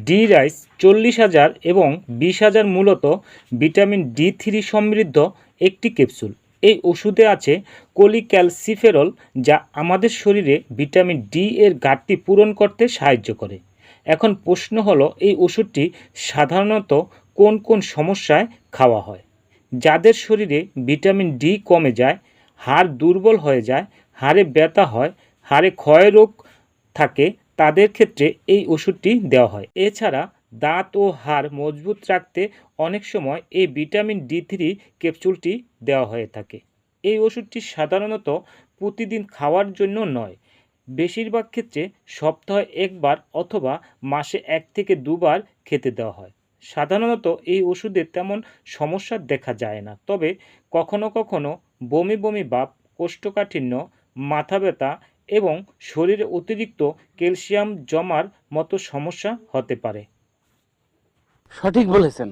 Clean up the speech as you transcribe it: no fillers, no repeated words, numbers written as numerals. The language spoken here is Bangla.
ডি রাইস 40,000 এবং 20,000 মূলত ভিটামিন D3 সমৃদ্ধ একটি ক্যাপসুল। এই ওষুধে আছে কোলিক্যালসিফেরল, যা আমাদের শরীরে ভিটামিন ডি এর ঘাটতি পূরণ করতে সাহায্য করে। এখন প্রশ্ন হলো, এই ওষুধটি সাধারণত কোন কোন সমস্যায় খাওয়া হয়? যাদের শরীরে ভিটামিন ডি কমে যায়, হাড় দুর্বল হয়ে যায়, হাড়ে ব্যথা হয়, হাড়ে ক্ষয় রোগ থাকে, তাদের ক্ষেত্রে এই ওষুধটি দেওয়া হয়। এছাড়া দাঁত ও হাড় মজবুত রাখতে অনেক সময় এই ভিটামিন D3 ক্যাপসুলটি দেওয়া হয়ে থাকে। এই ওষুধটি সাধারণত প্রতিদিন খাওয়ার জন্য নয়, বেশিরভাগ ক্ষেত্রে সপ্তাহে একবার অথবা মাসে 1 থেকে 2 বার খেতে দেওয়া হয়। সাধারণত এই ওষুধে তেমন সমস্যা দেখা যায় না, তবে কখনো কখনো বমি বমি ভাব, কোষ্ঠকাঠিন্য, মাথা ব্যথা এবং শরীরে অতিরিক্ত ক্যালসিয়াম জমার মতো সমস্যা হতে পারে। সঠিক বলেছেন।